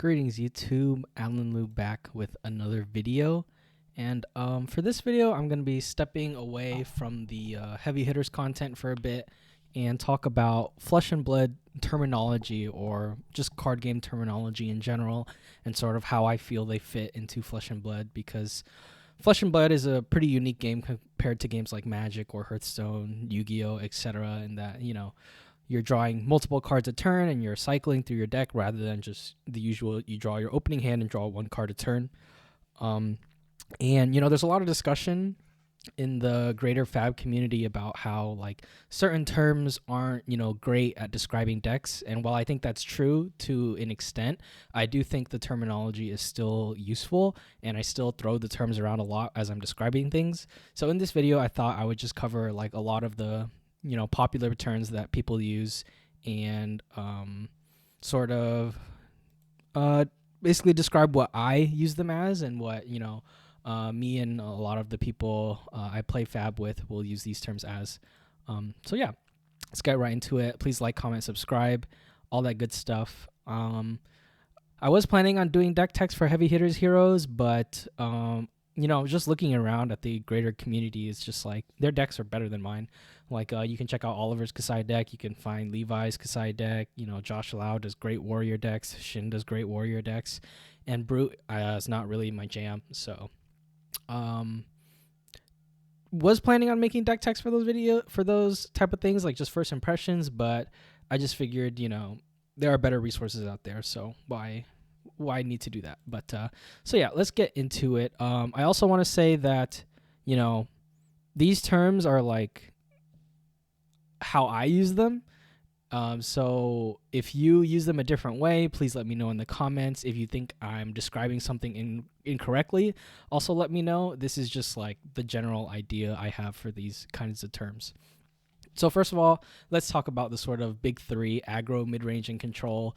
Greetings YouTube, Alan Liu back with another video. And for this video, I'm going to be stepping away from the heavy hitters content for a bit and talk about Flesh and Blood terminology, or just card game terminology in general, and sort of how I feel they fit into Flesh and Blood, because Flesh and Blood is a pretty unique game compared to games like Magic or Hearthstone, Yu-Gi-Oh, etc. in that, you're drawing multiple cards a turn and you're cycling through your deck rather than just the usual, you draw your opening hand and draw one card a turn. And there's a lot of discussion in the greater Fab community about how certain terms aren't, great at describing decks. And while I think that's true to an extent, I do think the terminology is still useful, and I still throw the terms around a lot as I'm describing things. So in this video, I thought I would just cover a lot of the popular terms that people use, and basically describe what I use them as, and what me and a lot of the people I play Fab with will use these terms as. So yeah, let's get right into it. Please like, comment, subscribe, all that good stuff. I was planning on doing deck text for Heavy Hitters Heroes, but just looking around at the greater community, it's just their decks are better than mine. You can check out Oliver's Kasai deck. You can find Levi's Kasai deck. Josh Lau does great warrior decks. Shin does great warrior decks. And Brute is not really my jam. So, was planning on making deck text for those type of things, just first impressions. But I just figured, there are better resources out there. So why need to do that? But so yeah, let's get into it. I also want to say that these terms are how I use them. So if you use them a different way, please let me know in the comments. If you think I'm describing something incorrectly, also let me know. This is just the general idea I have for these kinds of terms. So first of all, let's talk about the sort of big three: aggro, midrange, and control.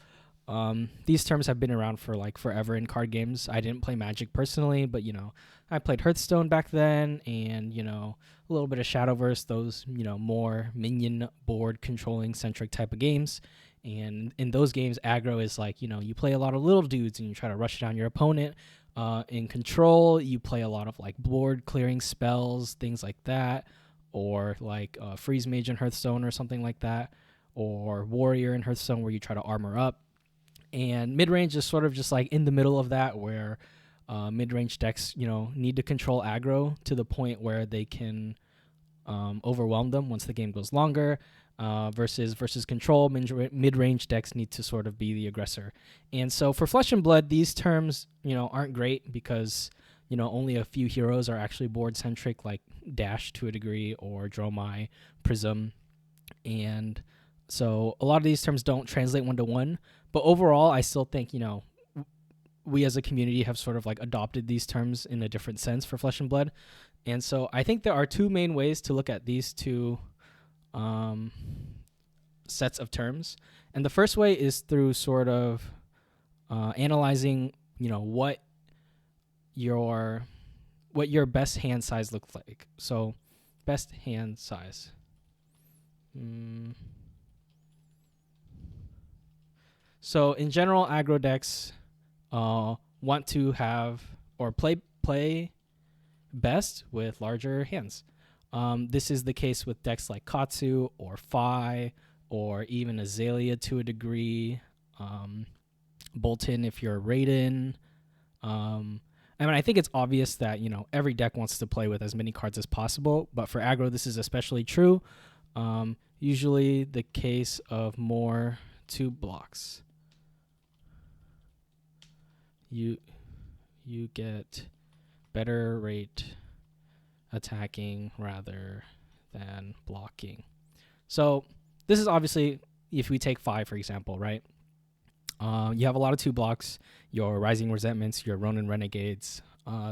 These terms have been around for forever in card games. I didn't play Magic personally, but I played Hearthstone back then, and a little bit of Shadowverse, those more minion board controlling centric type of games. And in those games, aggro is you play a lot of little dudes and you try to rush down your opponent. In control, you play a lot of board clearing spells, things like that, or freeze mage in Hearthstone or something like that, or warrior in Hearthstone where you try to armor up. And mid-range is sort of just in the middle of that, where mid-range decks, need to control aggro to the point where they can overwhelm them once the game goes longer, versus control. Mid-range decks need to sort of be the aggressor. And so for Flesh and Blood, these terms, aren't great because, only a few heroes are actually board-centric, like Dash to a degree, or Dromai, Prism. And so a lot of these terms don't translate one-to-one. But overall, I still think, we as a community have sort of adopted these terms in a different sense for Flesh and Blood. And so I think there are two main ways to look at these two sets of terms. And the first way is through sort of analyzing, what your best hand size looks like. So best hand size. So in general, aggro decks want to have or play best with larger hands. This is the case with decks like Katsu or Fi, or even Azalea to a degree, Bolton if you're Raiden. I think it's obvious that every deck wants to play with as many cards as possible, but for aggro this is especially true. Usually the case of more 2 blocks. You get better rate attacking rather than blocking. So this is obviously, if we take 5 for example, right? You have a lot of 2 blocks, your Rising Resentments, your Ronin Renegades,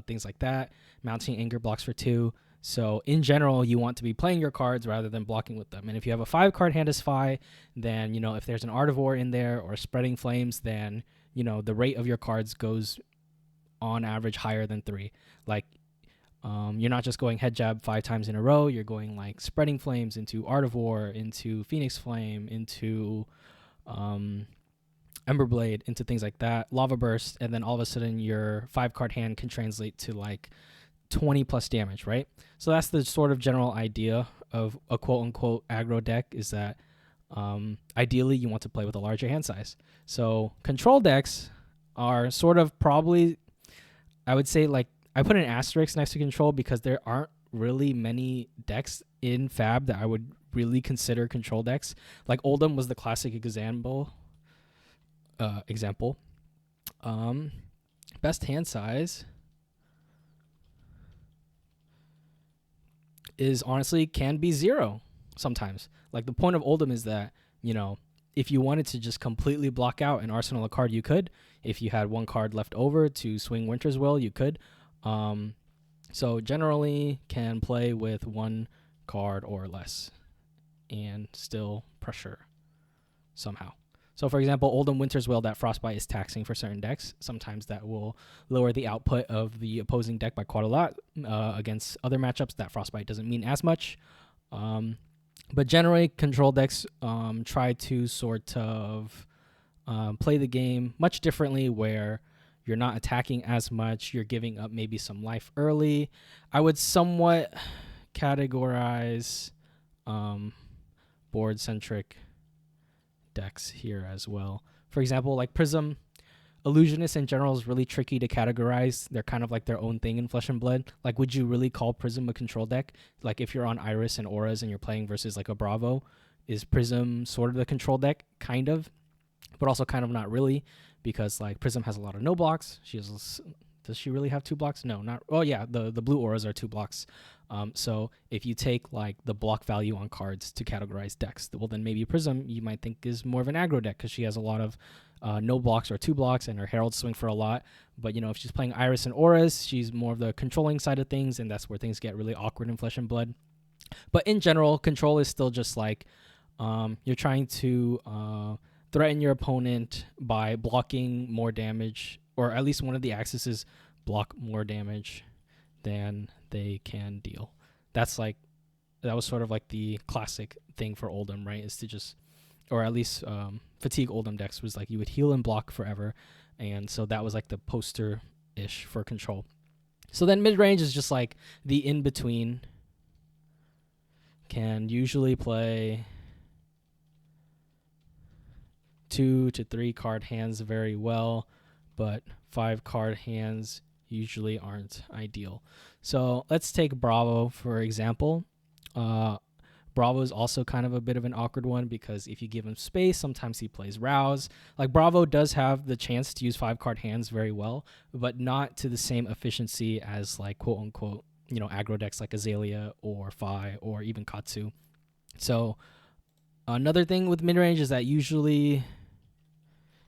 things like that. Mounting Anger blocks for 2. So in general, you want to be playing your cards rather than blocking with them. And if you have a 5-card hand as Fi, then if there's an Art of War in there or Spreading Flames, then the rate of your cards goes on average higher than 3. You're not just going head jab 5 times in a row. You're going Spreading Flames into Art of War, into Phoenix Flame, into Ember Blade into things like that, Lava Burst, and then all of a sudden your 5-card hand can translate to like 20 plus damage, right? So that's the sort of general idea of a quote unquote aggro deck, is that ideally you want to play with a larger hand size. So control decks are sort of probably, I would say, like, I put an asterisk next to control because there aren't really many decks in Fab that I would really consider control decks. Like Oldhim was the classic example. Best hand size is honestly can be 0 sometimes. Like the point of Oldhim is that, if you wanted to just completely block out and arsenal a card, you could. If you had 1 card left over to swing Winter's Will, you could. So generally can play with 1 card or less and still pressure somehow. So for example, Oldhim Winter's Will, that Frostbite is taxing for certain decks. Sometimes that will lower the output of the opposing deck by quite a lot. Against other matchups, that Frostbite doesn't mean as much. But generally, control decks try to sort of play the game much differently, where you're not attacking as much, you're giving up maybe some life early. I would somewhat categorize board-centric decks here as well. For example, like Prism, Illusionist in general is really tricky to categorize. They're kind of like their own thing in Flesh and Blood. Like, would you really call Prism a control deck? Like, if you're on Iris and Auras and you're playing versus like a Bravo, is Prism sort of the control deck? Kind of, but also kind of not really, because like Prism has a lot of no blocks. Does she really have 2 blocks? No, not. Oh yeah, the blue auras are 2 blocks. So if you take like the block value on cards to categorize decks, well then maybe Prism you might think is more of an aggro deck because she has a lot of no blocks or 2 blocks, and her heralds swing for a lot. But if she's playing Iris and Auras, she's more of the controlling side of things, and that's where things get really awkward in Flesh and Blood. But in general, control is still just like you're trying to threaten your opponent by blocking more damage, or at least one of the axes block more damage than they can deal. That was sort of like the classic thing for Oldhim, right? Is to just, or at least Fatigue Oldhim decks was like you would heal and block forever, and so that was like the poster-ish for control. So then mid-range is just like the in-between. Can usually play 2 to 3 card hands very well, but 5 card hands usually aren't ideal. So let's take Bravo for example. Bravo is also kind of a bit of an awkward one because if you give him space, sometimes he plays Rouse. Like Bravo does have the chance to use 5 card hands very well, but not to the same efficiency as like quote unquote, aggro decks like Azalea or Fi or even Katsu. So another thing with midrange is that usually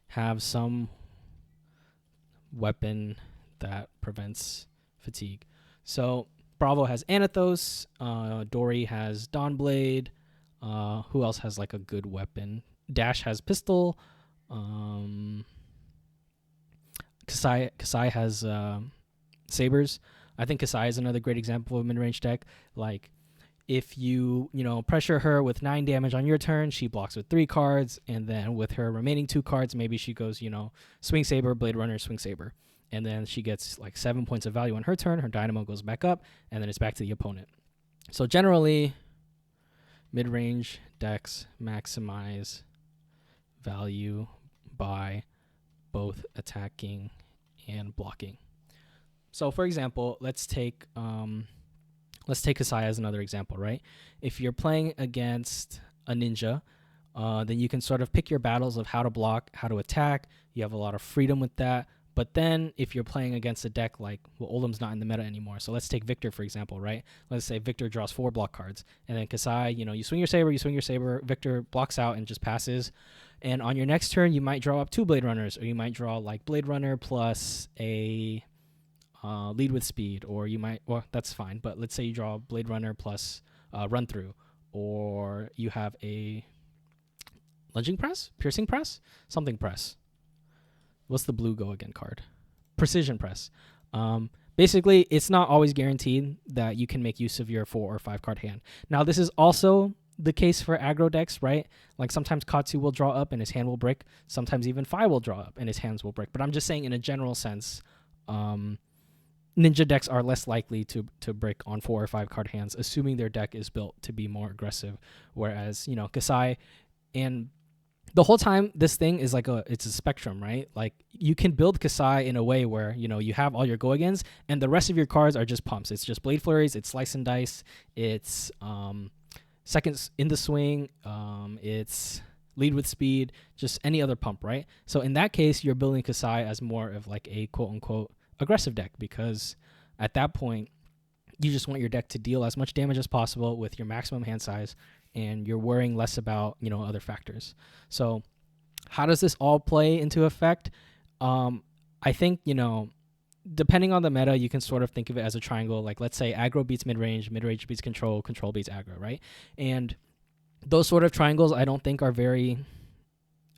have some weapon that prevents fatigue. So Bravo has Anathos, Dory has Dawnblade, who else has like a good weapon? Dash has Pistol, Kasai has Sabers. I think Kasai is another great example of a mid-range deck. Like, if you pressure her with 9 damage on your turn, she blocks with 3 cards, and then with her remaining 2 cards, maybe she goes, Swing Saber, Blade Runner, Swing Saber. And then she gets like 7 points of value on her turn, her dynamo goes back up, and then it's back to the opponent. So generally, mid-range decks maximize value by both attacking and blocking. So for example, let's take Kasai as another example, right? If you're playing against a ninja, then you can sort of pick your battles of how to block, how to attack. You have a lot of freedom with that. But then if you're playing against a deck like, Oldhim's not in the meta anymore. So let's take Victor, for example, right? Let's say Victor draws 4 block cards. And then Kasai, you swing your saber, Victor blocks out and just passes. And on your next turn, you might draw up 2 Blade Runners, or you might draw like Blade Runner plus a lead with speed, or you might, well, that's fine. But let's say you draw Blade Runner plus run through, or you have a lunging press, piercing press, something press. What's the blue go again card? Precision press. Basically, it's not always guaranteed that you can make use of your 4 or 5 card hand. Now, this is also the case for aggro decks, right? Like sometimes Katsu will draw up and his hand will break. Sometimes even Fi will draw up and his hands will break. But I'm just saying in a general sense, ninja decks are less likely to break on 4 or 5 card hands, assuming their deck is built to be more aggressive. Whereas, Kasai, and the whole time this thing is like it's a spectrum, right? Like you can build Kasai in a way where, you have all your go-agains and the rest of your cards are just pumps. It's just Blade Flurries, it's Slice and Dice, it's seconds in the swing, it's lead with speed, just any other pump, right? So in that case, you're building Kasai as more of like a quote-unquote aggressive deck, because at that point you just want your deck to deal as much damage as possible with your maximum hand size, and you're worrying less about other factors. So how does this all play into effect? I think depending on the meta, you can sort of think of it as a triangle. Like let's say aggro beats mid-range, mid-range beats control, control beats aggro, right? And those sort of triangles I don't think are very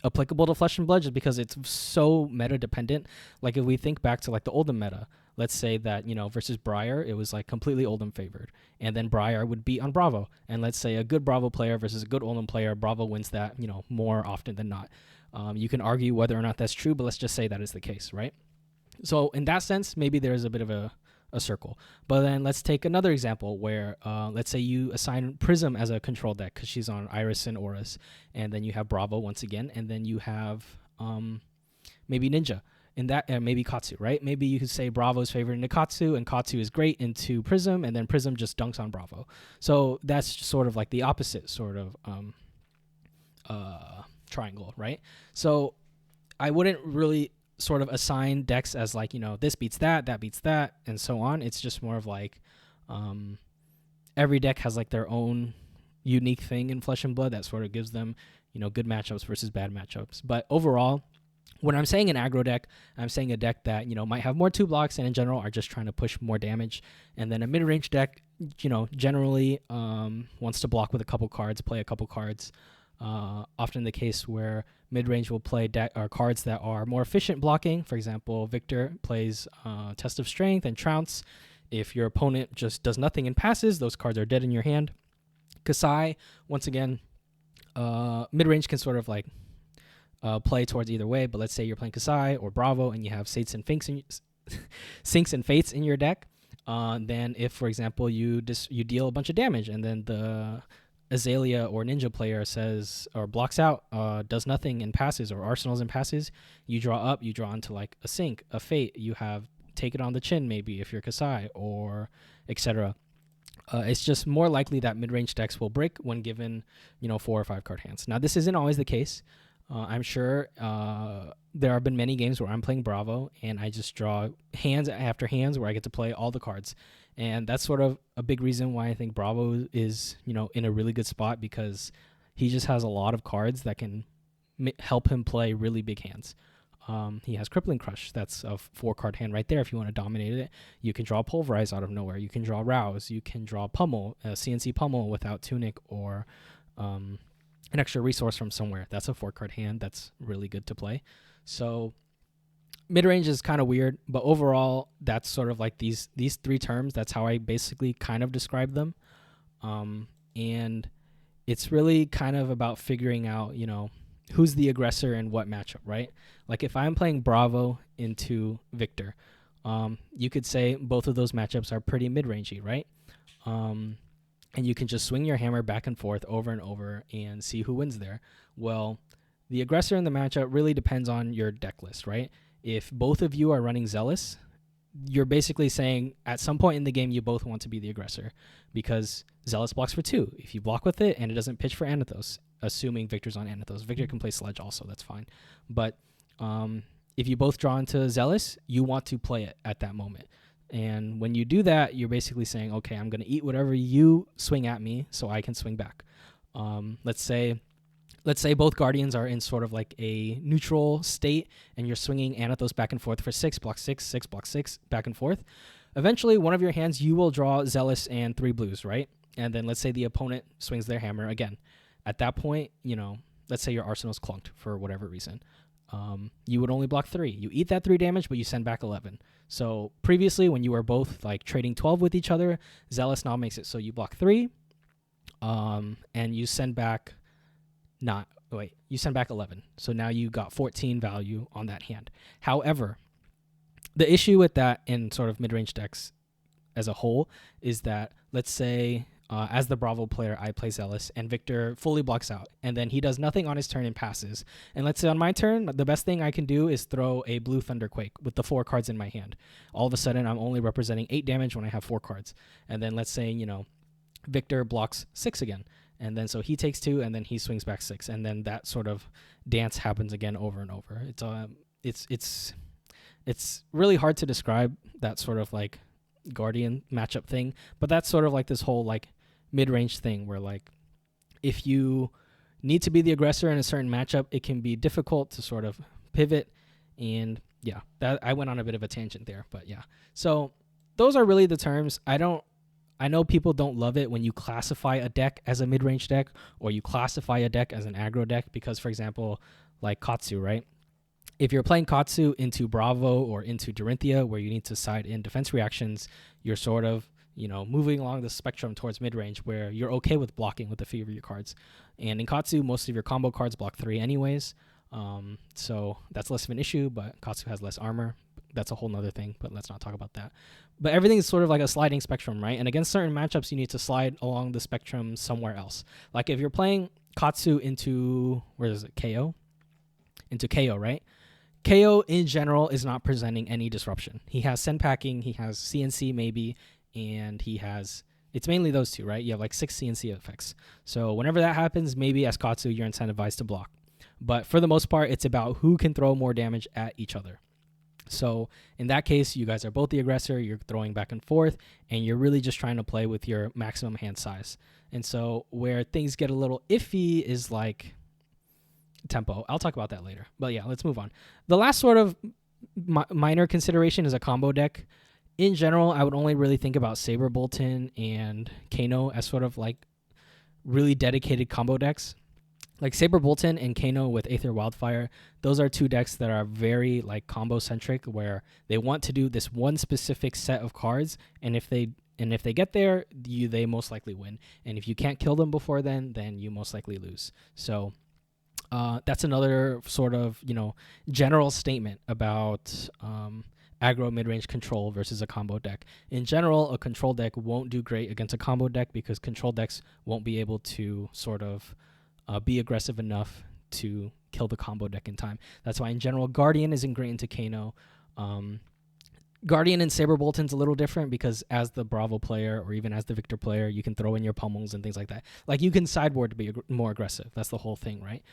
applicable to Flesh and Blood, just because it's so meta dependent. Like if we think back to like the Oldhim meta, let's say that versus Briar, it was like completely Oldhim favored, and then Briar would beat on Bravo, and let's say a good Bravo player versus a good Oldhim player, Bravo wins that more often than not. You can argue whether or not that's true, but let's just say that is the case, right? So in that sense, maybe there is a bit of a circle. But then let's take another example where let's say you assign Prism as a control deck because she's on Iris and Horus, and then you have Bravo once again, and then you have maybe Ninja in that, maybe Katsu, right? Maybe you could say Bravo is favored into Katsu, and Katsu is great into Prism, and then Prism just dunks on Bravo. So that's sort of like the opposite sort of triangle, right? So I wouldn't really sort of assign decks as like, this beats that beats that, and so on. It's just more of like every deck has like their own unique thing in Flesh and Blood that sort of gives them, good matchups versus bad matchups. But overall, when I'm saying an aggro deck, I'm saying a deck that, might have more 2 blocks and in general are just trying to push more damage. And then a mid-range deck, generally wants to block with a couple cards, play a couple cards. Often the case where mid-range will play cards that are more efficient blocking. For example, Victor plays Test of Strength and Trounce. If your opponent just does nothing and passes, those cards are dead in your hand. Kasai, once again, mid-range can sort of like play towards either way, but let's say you're playing Kasai or Bravo and you have Sinks and Fates in your deck. Then if, for example, you deal a bunch of damage and then the Azalea or Ninja player says or blocks out, does nothing and passes, or arsenals and passes, you draw up, you draw into like a Sink, a Fate, you have Take It on the Chin maybe if you're Kasai, or etc. It's just more likely that mid-range decks will break when given 4 or 5 card hands. Now this isn't always the case. I'm sure there have been many games where I'm playing Bravo and I just draw hands after hands where I get to play all the cards. And that's sort of a big reason why I think Bravo is, in a really good spot, because he just has a lot of cards that can help him play really big hands. He has Crippling Crush. That's a 4-card hand right there if you want to dominate it. You can draw Pulverize out of nowhere. You can draw Rouse. You can draw Pummel, CNC Pummel without Tunic, or an extra resource from somewhere. That's a 4-card hand that's really good to play. So mid-range is kind of weird, but overall, that's sort of like these 3 terms. That's how I basically kind of describe them. And it's really kind of about figuring out, who's the aggressor and what matchup, right? Like if I'm playing Bravo into Victor, you could say both of those matchups are pretty mid-rangey, right? And you can just swing your hammer back and forth over and over and see who wins there. Well, the aggressor in the matchup really depends on your deck list, right? If both of you are running Zealous, you're basically saying at some point in the game you both want to be the aggressor, because Zealous blocks for 2. If you block with it and it doesn't pitch for Anathos, assuming Victor's on Anathos. Victor can play Sledge also, that's fine. But if you both draw into Zealous, you want to play it at that moment. And when you do that, you're basically saying, okay, I'm going to eat whatever you swing at me so I can swing back. Let's say both Guardians are in sort of like a neutral state and you're swinging Anathos back and forth for 6, block 6, 6, block 6, back and forth. Eventually, one of your hands, you will draw Zealous and 3 blues, right? And then let's say the opponent swings their hammer again. At that point, let's say your Arsenal's clunked for whatever reason. You would only block 3. You eat that 3 damage, but you send back 11. So previously, when you were both like trading 12 with each other, Zealous now makes it so you block 3. and you send back you send back 11. So now you got 14 value on that hand. However, the issue with that in sort of mid-range decks as a whole is that, let's say, as the Bravo player, I play Zealous, and Victor fully blocks out, and then he does nothing on his turn and passes. And let's say on my turn, the best thing I can do is throw a blue Thunderquake with the 4 cards in my hand. All of a sudden, I'm only representing 8 damage when I have 4 cards. And then let's say, Victor blocks 6 again. And then so he takes 2, and then he swings back 6. And then that sort of dance happens again over and over. It's really hard to describe that sort of like Guardian matchup thing, but that's sort of like this whole like mid-range thing where like if you need to be the aggressor in a certain matchup, it can be difficult to sort of pivot. And yeah, that I went on a bit of a tangent there, but yeah. So those are really the terms. I know people don't love it when you classify a deck as a mid-range deck or you classify a deck as an aggro deck because, for example, like Katsu, right? If you're playing Katsu into Bravo or into Dorinthia, where you need to side in defense reactions, you're sort of, moving along the spectrum towards mid-range where you're okay with blocking with a few of your cards. And in Katsu, most of your combo cards block 3 anyways. So that's less of an issue, but Katsu has less armor. That's a whole nother thing, but let's not talk about that. But everything is sort of like a sliding spectrum, right? And against certain matchups, you need to slide along the spectrum somewhere else. Like if you're playing Katsu into, KO? Into KO, right? KO in general is not presenting any disruption. He has send packing, he has CNC maybe, and it's mainly those two, right? You have like 6 CNC effects. So whenever that happens, maybe as Katsu, you're incentivized to block. But for the most part, it's about who can throw more damage at each other. So in that case, you guys are both the aggressor, you're throwing back and forth, and you're really just trying to play with your maximum hand size. And so where things get a little iffy is like tempo. I'll talk about that later. But yeah, let's move on. The last sort of minor consideration is a combo deck. In general, I would only really think about Saber Bolton and Kano as sort of like really dedicated combo decks. Like Saber Bolton and Kano with Aether Wildfire, those are 2 decks that are very like combo centric where they want to do this one specific set of cards, and if they get there, they most likely win. And if you can't kill them before then you most likely lose. So that's another sort of, general statement about aggro mid-range control versus a combo deck. In general, a control deck won't do great against a combo deck because control decks won't be able to sort of be aggressive enough to kill the combo deck in time. That's why in general, Guardian isn't great into Kano. Guardian and Saber Bolton's a little different because as the Bravo player or even as the Victor player, you can throw in your pummels and things like that. Like you can sideboard to be more aggressive. That's the whole thing, right?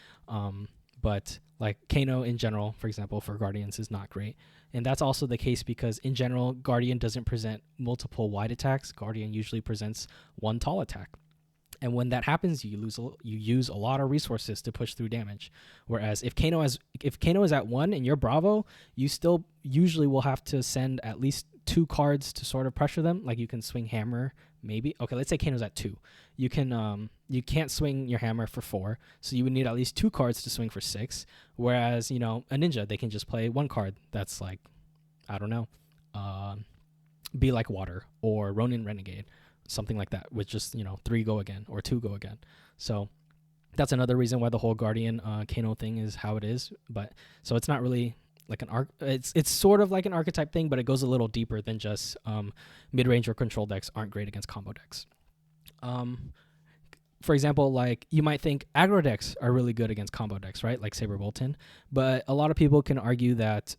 But like Kano in general, for example, for Guardians is not great. And that's also the case because in general, Guardian doesn't present multiple wide attacks. Guardian usually presents one tall attack. And when that happens, you use a lot of resources to push through damage. Whereas if Kano is at 1 and you're Bravo, you still usually will have to send at least 2 cards to sort of pressure them. Like you can swing hammer, maybe. Okay, let's say Kano's at 2. You can't swing your hammer for 4, so you would need at least 2 cards to swing for 6. Whereas a ninja, they can just play 1 card. That's like, I don't know, Be Like Water or Ronin Renegade. Something like that with just 3 go again or 2 go again. So that's another reason why the whole Guardian Kano thing is how it is. But so it's not really like an it's sort of like an archetype thing, but it goes a little deeper than just mid-range or control decks aren't great against combo decks. For example, like you might think aggro decks are really good against combo decks, right? Like Saber Bolton, but a lot of people can argue that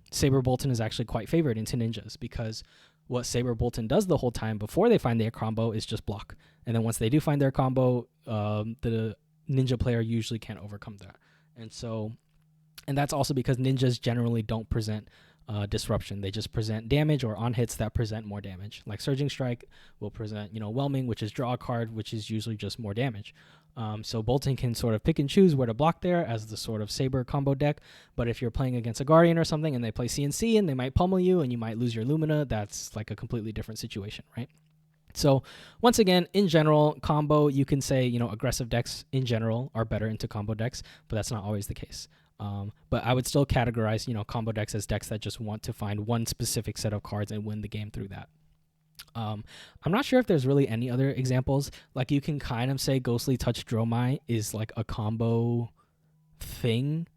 Saber Bolton is actually quite favored into ninjas because what Saber Bolton does the whole time before they find their combo is just block. And then once they do find their combo, the ninja player usually can't overcome that. And that's also because ninjas generally don't present disruption. They just present damage or on hits that present more damage. Like Surging Strike will present, Whelming, which is draw a card, which is usually just more damage. So Bolton can sort of pick and choose where to block there as the sort of Saber combo deck. But if you're playing against a Guardian or something and they play CNC and they might pummel you and you might lose your Lumina, that's like a completely different situation, right? So once again, in general, combo, you can say, aggressive decks in general are better into combo decks, but that's not always the case. But I would still categorize, combo decks as decks that just want to find one specific set of cards and win the game through that. I'm not sure if there's really any other examples. Like, you can kind of say Ghostly Touch Dromai is like a combo thing.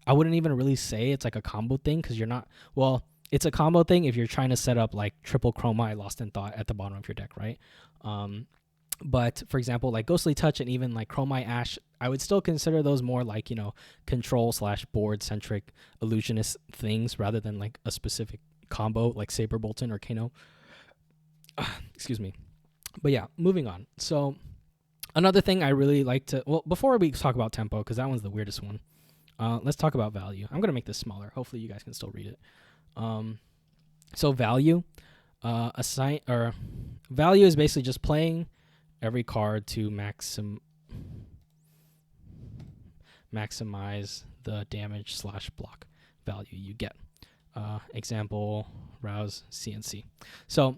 I wouldn't even really say it's like a combo thing because you're not. Well, it's a combo thing if you're trying to set up like triple Chromai Lost in Thought at the bottom of your deck, right? But for example, like Ghostly Touch and even like Chromai Ash, I would still consider those more like, control / board centric illusionist things rather than like a specific combo like Saber Bolton or Kano. Excuse me. But yeah, moving on. So another thing I really like to, well, before we talk about tempo, because that one's the weirdest one, let's talk about value. I'm going to make this smaller. Hopefully you guys can still read it. So value, value is basically just playing every card to maximize the damage / block value you get. Example, Rouse, CNC. So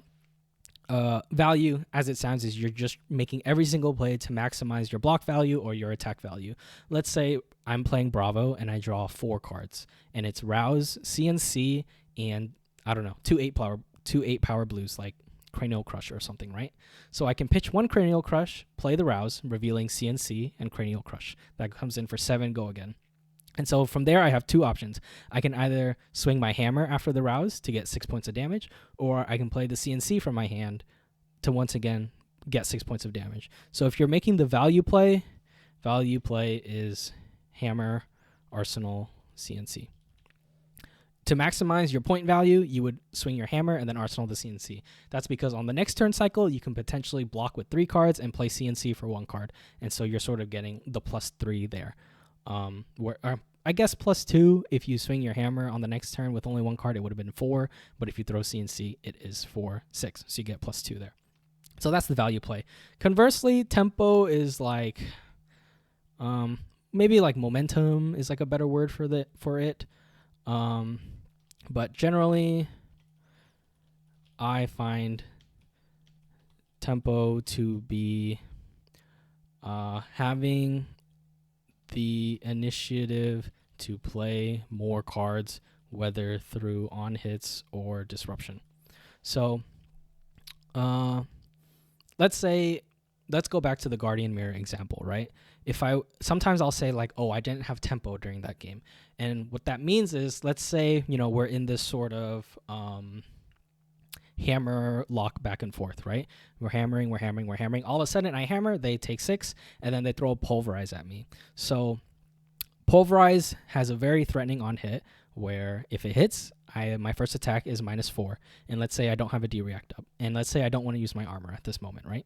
value, as it sounds, is you're just making every single play to maximize your block value or your attack value. Let's say I'm playing Bravo and I draw 4 cards, and it's Rouse, CNC, and I don't know, 2 8 power blues like Cranial Crush or something, right? So I can pitch 1 Cranial Crush, play the Rouse, revealing CNC and Cranial Crush. That comes in for 7, go again. And so from there, I have 2 options. I can either swing my hammer after the Rouse to get 6 points of damage, or I can play the CNC from my hand to once again get 6 points of damage. So if you're making the value play is hammer, arsenal, CNC. To maximize your point value, you would swing your hammer and then arsenal the CNC. That's because on the next turn cycle, you can potentially block with 3 cards and play CNC for 1 card. And so you're sort of getting the +3 there. I guess +2 if you swing your hammer on the next turn with only 1 card, it would have been 4. But if you throw CNC, it is 4, 6. So you get +2 there. So that's the value play. Conversely, tempo is like, maybe like momentum is like a better word for it. But generally, I find tempo to be having the initiative to play more cards, whether through on hits or disruption. So let's go back to the Guardian Mirror example, right? Sometimes I'll say like, oh, I didn't have tempo during that game. And what that means is, let's say, we're in this sort of hammer lock back and forth, right? We're hammering. All of a sudden I hammer, they take 6, and then they throw a Pulverize at me. So Pulverize has a very threatening on hit where if it hits, my first attack is -4. And let's say I don't have a D-React up. And let's say I don't want to use my armor at this moment, right?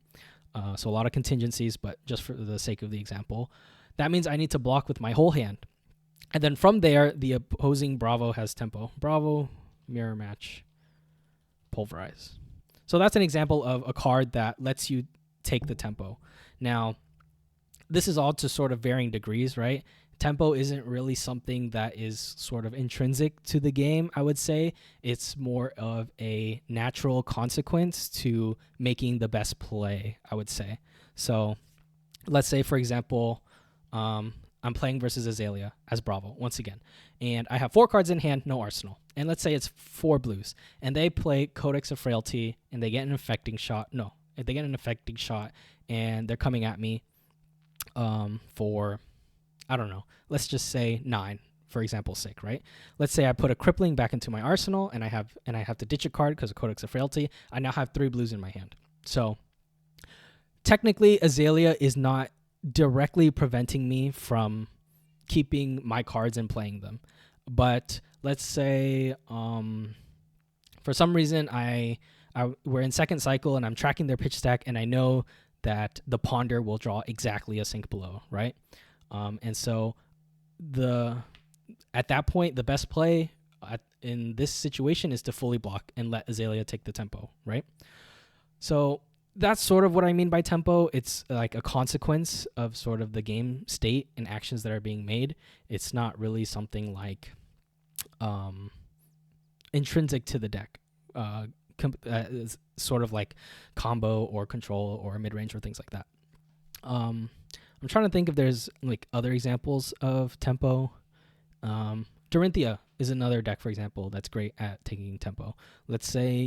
So a lot of contingencies, but just for the sake of the example, that means I need to block with my whole hand. And then from there, the opposing Bravo has tempo. Bravo, mirror match, Pulverize. So that's an example of a card that lets you take the tempo. Now, this is all to sort of varying degrees, right? Tempo isn't really something that is sort of intrinsic to the game, I would say. It's more of a natural consequence to making the best play, I would say. So let's say, for example, I'm playing versus Azalea as Bravo, once again. And I have 4 cards in hand, no arsenal. And let's say it's 4 blues. And they play Codex of Frailty, and they get an infecting shot. No, they get an infecting shot, and they're coming at me for, I don't know, let's just say 9, for example's sake, right? Let's say I put a crippling back into my arsenal, and I have to ditch a card because of Codex of Frailty. I now have 3 blues in my hand. So technically, Azalea is not directly preventing me from keeping my cards and playing them. But let's say for some reason we're in second cycle and I'm tracking their pitch stack, and I know that the Ponder will draw exactly a Sink Below, right? And so at that point, the best play in this situation is to fully block and let Azalea take the tempo, right? So that's sort of what I mean by tempo. It's like a consequence of sort of the game state and actions that are being made. It's not really something like intrinsic to the deck, sort of like combo or control or mid-range or things like that. I'm trying to think if there's like other examples of tempo. Dorinthia is another deck, for example, that's great at taking tempo. Let's say,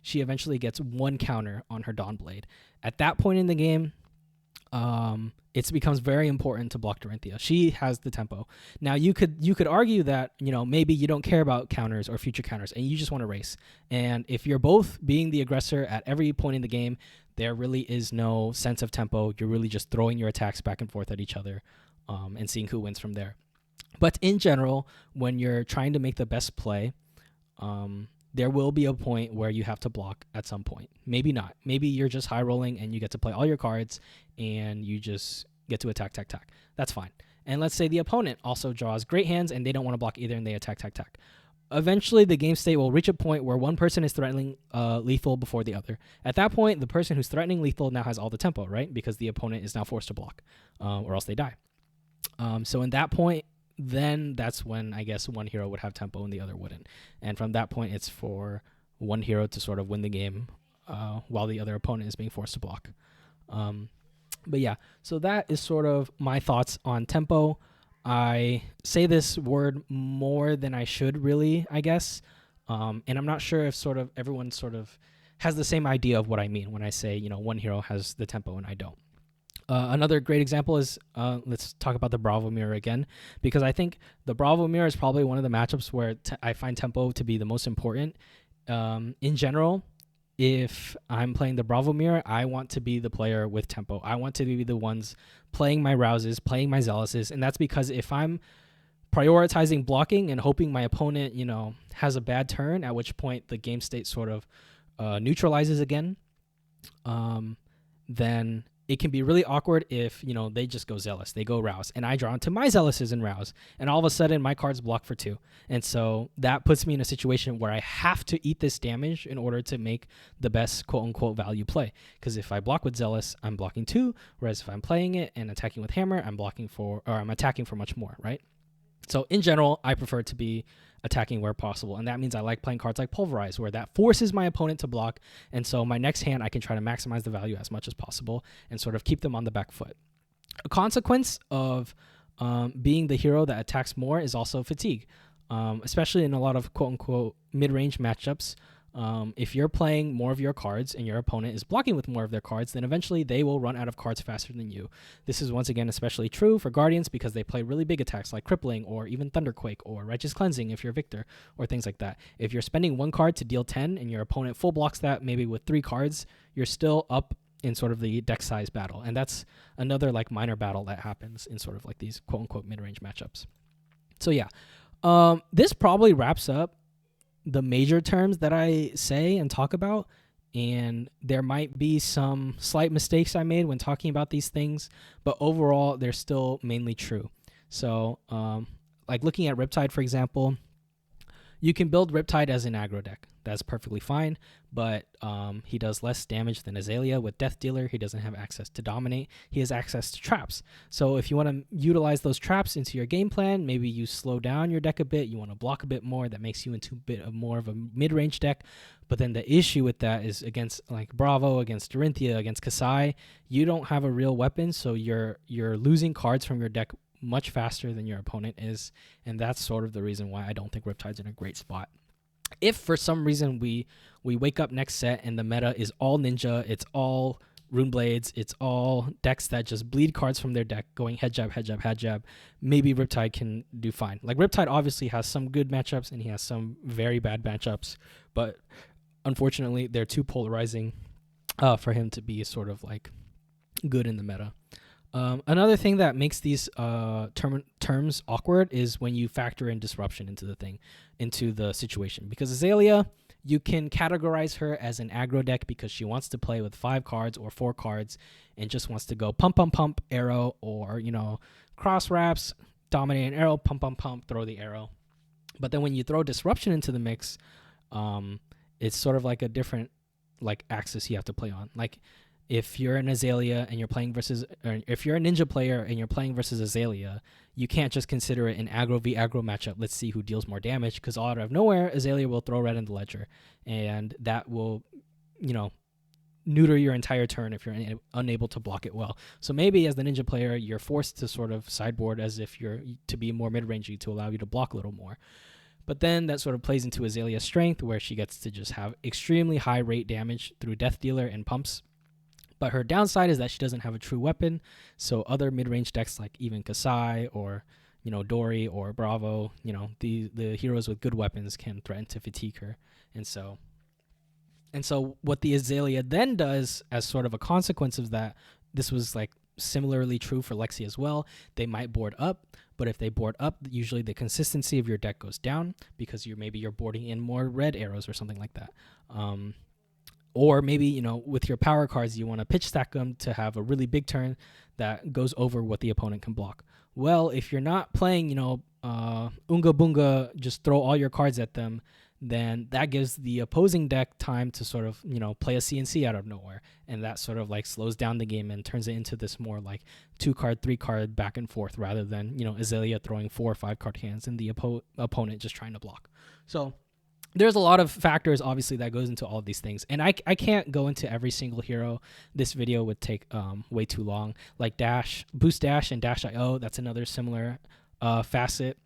she eventually gets one counter on her Dawn Blade. At that point in the game, it becomes very important to block Dorinthia. She has the tempo. Now you could argue that, you know, maybe you don't care about counters or future counters and you just want to race. And if you're both being the aggressor at every point in the game, there really is no sense of tempo. You're really just throwing your attacks back and forth at each other, and seeing who wins from there. But in general, when you're trying to make the best play, there will be a point where you have to block at some point. Maybe not. Maybe you're just high rolling and you get to play all your cards and you just get to attack. That's fine. And let's say the opponent also draws great hands and they don't want to block either and they attack. Eventually, the game state will reach a point where one person is threatening lethal before the other. At that point, the person who's threatening lethal now has all the tempo, right? Because the opponent is now forced to block, or else they die. So in that point, then that's when I guess one hero would have tempo and the other wouldn't. And from that point, it's for one hero to sort of win the game while the other opponent is being forced to block. But yeah, so that is sort of my thoughts on tempo. I say this word more than I should really, I guess. And I'm not sure if sort of everyone sort of has the same idea of what I mean when I say, you know, one hero has the tempo and I don't. Another great example is, let's talk about the Bravo Mirror again, because I think the Bravo Mirror is probably one of the matchups where I find tempo to be the most important. In general, if I'm playing the Bravo Mirror, I want to be the player with tempo. I want to be the ones playing my Rouses, playing my Zealouses, and that's because if I'm prioritizing blocking and hoping my opponent, you know, has a bad turn, at which point the game state sort of neutralizes again, then it can be really awkward if, you know, they just go Zealous, they go Rouse, and I draw into my Zealouses and Rouse, and all of a sudden my card's blocked for 2. And so that puts me in a situation where I have to eat this damage in order to make the best quote-unquote value play. Because if I block with Zealous, I'm blocking 2, whereas if I'm playing it and attacking with Hammer, I'm attacking for much more, right? So in general, I prefer to be attacking where possible, and that means I like playing cards like Pulverize, where that forces my opponent to block, and so my next hand I can try to maximize the value as much as possible and sort of keep them on the back foot. A consequence of being the hero that attacks more is also fatigue, especially in a lot of quote-unquote mid-range matchups. If you're playing more of your cards and your opponent is blocking with more of their cards, then eventually they will run out of cards faster than you. This is once again especially true for Guardians because they play really big attacks like Crippling or even Thunderquake or Righteous Cleansing if you're Victor or things like that. If you're spending 1 card to deal 10 and your opponent full blocks that maybe with 3 cards, you're still up in sort of the deck size battle. And that's another like minor battle that happens in sort of like these quote-unquote mid-range matchups. So yeah, this probably wraps up the major terms that I say and talk about, and there might be some slight mistakes I made when talking about these things, but overall they're still mainly true. So like looking at Riptide, for example, you can build Riptide as an aggro deck. That's perfectly fine, but he does less damage than Azalea with Death Dealer. He doesn't have access to Dominate. He has access to traps. So if you want to utilize those traps into your game plan, maybe you slow down your deck a bit, you want to block a bit more, that makes you into a bit of more of a mid-range deck. But then the issue with that is against like Bravo, against Dorinthia, against Kasai, you don't have a real weapon, so you're losing cards from your deck much faster than your opponent is, and that's sort of the reason why I don't think Riptide's in a great spot. If for some reason we wake up next set and the meta is all Ninja, it's all Rune Blades, it's all decks that just bleed cards from their deck going head jab, maybe Riptide can do fine. Like Riptide obviously has some good matchups and he has some very bad matchups, but unfortunately they're too polarizing for him to be sort of like good in the meta. Another thing that makes these terms awkward is when you factor in disruption into the situation. Because Azalea, you can categorize her as an aggro deck because she wants to play with 5 cards or 4 cards and just wants to go pump, arrow, or, you know, cross wraps, dominate an arrow, pump, throw the arrow. But then when you throw disruption into the mix, it's sort of like a different like axis you have to play on. Like if you're an Azalea and you're playing versus, or if you're a Ninja player and you're playing versus Azalea, you can't just consider it an aggro v aggro matchup. Let's see who deals more damage, because all out of nowhere, Azalea will throw red in the ledger, and that will, you know, neuter your entire turn if you're unable to block it well. So maybe as the Ninja player, you're forced to sort of sideboard as if you're to be more mid-rangey to allow you to block a little more. But then that sort of plays into Azalea's strength, where she gets to just have extremely high rate damage through Death Dealer and pumps. But her downside is that she doesn't have a true weapon, so other mid-range decks like even Kasai or Dory or Bravo, the heroes with good weapons can threaten to fatigue her. And so what the Azalea then does as sort of a consequence of that, this was like similarly true for Lexi as well. They might board up, but if they board up, usually the consistency of your deck goes down because you're boarding in more red arrows or something like that. Or maybe, with your power cards, you want to pitch stack them to have a really big turn that goes over what the opponent can block. Well, if you're not playing, Unga Bunga, just throw all your cards at them, then that gives the opposing deck time to sort of, play a CNC out of nowhere. And that sort of like slows down the game and turns it into this more like 2-card, 3-card back and forth rather than, Azalea throwing 4 or 5-card hands and the opponent just trying to block. So there's a lot of factors, obviously, that goes into all of these things. And I can't go into every single hero. This video would take way too long. Like Boost Dash and Dash IO, that's another similar facet.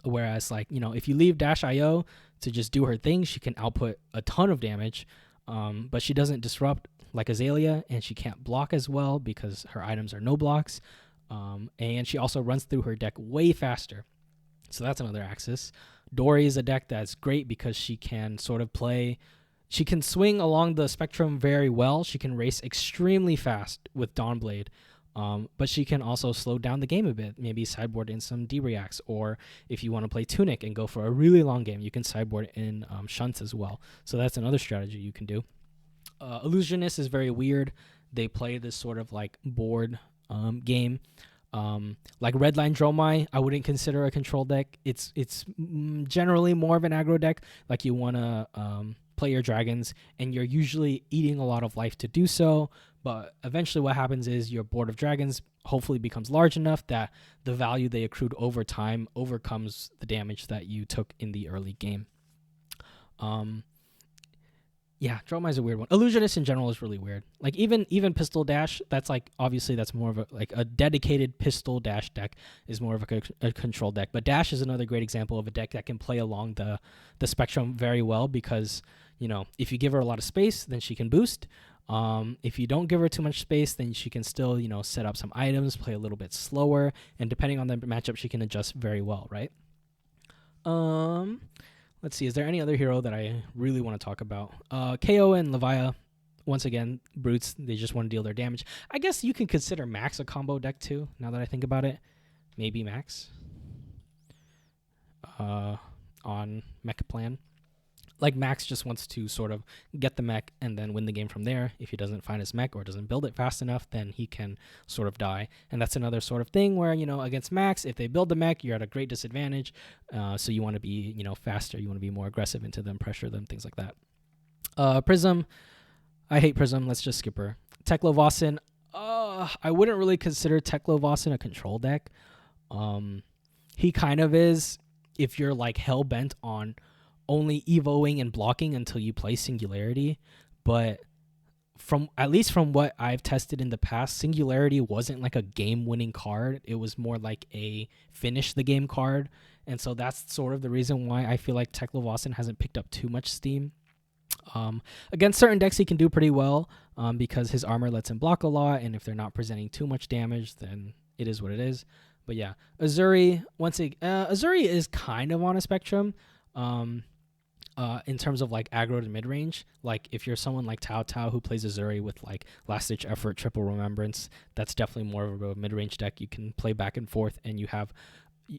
Whereas, if you leave Dash IO to just do her thing, she can output a ton of damage. But she doesn't disrupt like Azalea, and she can't block as well because her items are no blocks. And she also runs through her deck way faster. So that's another axis. Dory is a deck that's great because she can she can swing along the spectrum very well. She can race extremely fast with Dawnblade, but she can also slow down the game a bit, maybe sideboard in some D-Reacts, or if you want to play Tunic and go for a really long game, you can sideboard in Shunts as well. So that's another strategy you can do. Illusionist is very weird. They play this sort of like board game. Like Redline Dromai, I wouldn't consider a control deck. It's generally more of an aggro deck. Like you want to play your dragons, and you're usually eating a lot of life to do so. But eventually what happens is your board of dragons hopefully becomes large enough that the value they accrued over time overcomes the damage that you took in the early game. Yeah, Dromai is a weird one. Illusionist in general is really weird. Like even Pistol Dash, that's like obviously that's more of a dedicated Pistol Dash deck is more of a control deck. But Dash is another great example of a deck that can play along the spectrum very well because if you give her a lot of space, then she can boost. If you don't give her too much space, then she can still set up some items, play a little bit slower, and depending on the matchup, she can adjust very well, right? Let's see, is there any other hero that I really want to talk about? KO and Levia, once again, brutes, they just want to deal their damage. I guess you can consider Max a combo deck too, now that I think about it. Maybe Max on Mech Plan. Like Max just wants to sort of get the mech and then win the game from there. If he doesn't find his mech or doesn't build it fast enough, then he can sort of die. And that's another sort of thing where, against Max, if they build the mech, you're at a great disadvantage. So you want to be, faster. You want to be more aggressive into them, pressure them, things like that. Prism. I hate Prism. Let's just skip her. Teklo Vossen. I wouldn't really consider Teklo Vossen a control deck. He kind of is if you're like hell-bent on only evoing and blocking until you play Singularity, but at least from what I've tested in the past, Singularity wasn't like a game-winning card. It was more like a finish the game card, and so that's sort of the reason why I feel like Teklo Vossen hasn't picked up too much steam. Against certain decks, he can do pretty well because his armor lets him block a lot, and if they're not presenting too much damage, then it is what it is. But yeah, Azuri, Azuri is kind of on a spectrum. In terms of like aggro to mid-range, like if you're someone like Tao who plays Azuri with like Last Ditch Effort, Triple Remembrance, that's definitely more of a mid-range deck. You can play back and forth, and you have,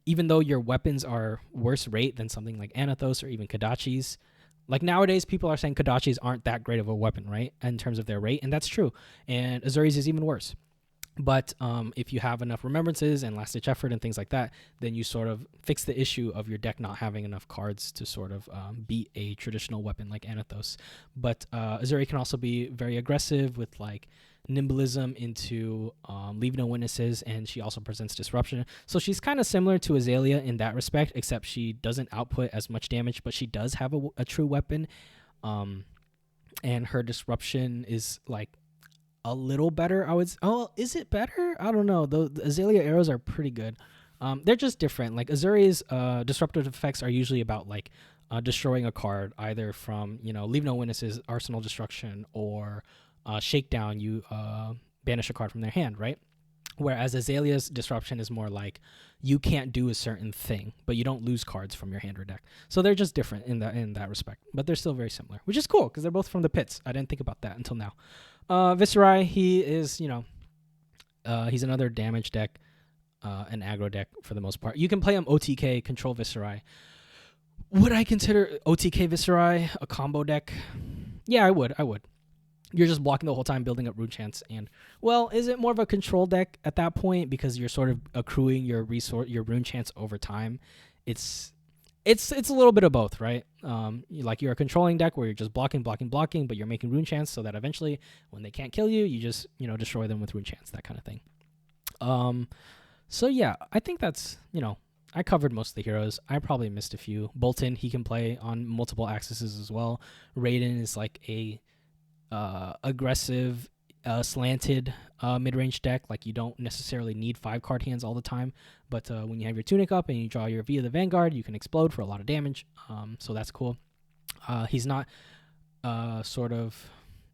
even though your weapons are worse rate than something like Anathos or even Kodachis, like nowadays people are saying Kodachis aren't that great of a weapon, right, in terms of their rate, and that's true, and Azuri's is even worse. But if you have enough remembrances and last-ditch effort and things like that, then you sort of fix the issue of your deck not having enough cards to sort of beat a traditional weapon like Anathos. But Azuri can also be very aggressive with like Nimblism into Leave No Witnesses, and she also presents Disruption. So she's kind of similar to Azalea in that respect, except she doesn't output as much damage, but she does have a true weapon. And her Disruption is like a little better, I would. Oh, is it better? I don't know. The Azalea arrows are pretty good. They're just different. Like Azuri's disruptive effects are usually about like destroying a card, either from leave no witnesses, arsenal destruction, or shakedown. You banish a card from their hand, right? Whereas Azalea's disruption is more like you can't do a certain thing, but you don't lose cards from your hand or deck. So they're just different in that respect, but they're still very similar, which is cool because they're both from the pits. I didn't think about that until now. Viserai, he is he's another damage deck, an aggro deck for the most part. You can play him OTK, control Viserai. Would I consider OTK Viserai a combo deck? Yeah, I would. You're just blocking the whole time, building up rune chance, and well, is it more of a control deck at that point because you're sort of accruing your rune chance over time? It's a little bit of both, right? You're a controlling deck where you're just blocking, but you're making rune chance so that eventually, when they can't kill you, you just destroy them with rune chance, that kind of thing. So yeah, I think that's I covered most of the heroes. I probably missed a few. Bolton, he can play on multiple axes as well. Raiden is like a aggressive, slanted mid-range deck. Like you don't necessarily need 5-card hands all the time, but when you have your Tunic up and you draw your Via the Vanguard, you can explode for a lot of damage. So that's cool. He's not sort of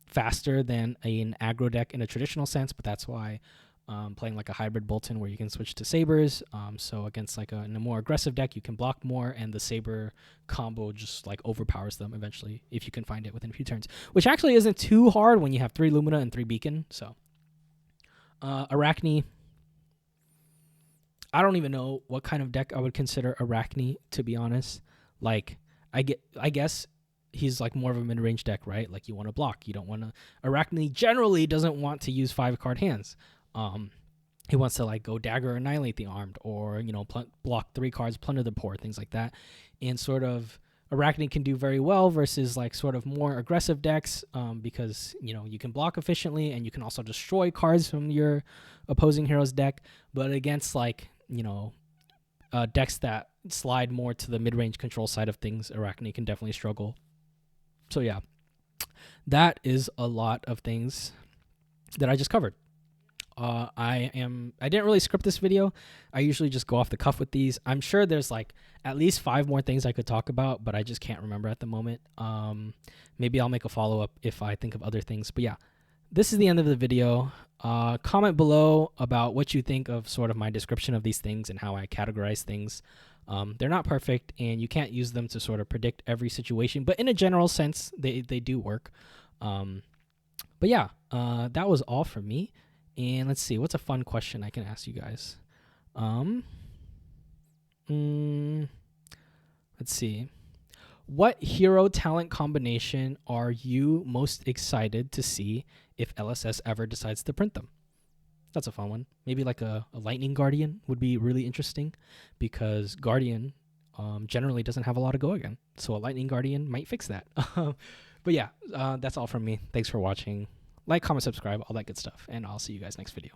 faster than an aggro deck in a traditional sense, but that's why playing like a hybrid Bolton where you can switch to sabers. So against like in a more aggressive deck, you can block more, and the saber combo just like overpowers them eventually if you can find it within a few turns, which actually isn't too hard when you have 3 Lumina and 3 Beacon. So Arachne, I don't even know what kind of deck I would consider Arachne, to be honest. Like I guess he's like more of a mid-range deck, right? Like you want to block, you don't want to. Arachne generally doesn't want to use 5-card hands. He wants to like go dagger, annihilate the armed, or block 3 cards, plunder the poor, things like that. And sort of Arachne can do very well versus like sort of more aggressive decks, because you can block efficiently and you can also destroy cards from your opposing hero's deck. But against like decks that slide more to the mid-range control side of things, Arachne can definitely struggle. So yeah, that is a lot of things that I just covered. I didn't really script this video. I usually just go off the cuff with these. I'm sure there's like at least 5 more things I could talk about, but I just can't remember at the moment. Maybe I'll make a follow-up if I think of other things. But yeah, this is the end of the video. Comment below about what you think of sort of my description of these things and how I categorize things. They're not perfect, and you can't use them to sort of predict every situation, but in a general sense, they do work. But yeah, that was all for me. And let's see, what's a fun question I can ask you guys? Let's see. What hero talent combination are you most excited to see if LSS ever decides to print them? That's a fun one. Maybe like a Lightning Guardian would be really interesting, because Guardian generally doesn't have a lot of go again. So a Lightning Guardian might fix that. But yeah, that's all from me. Thanks for watching. Like, comment, subscribe, all that good stuff. And I'll see you guys next video.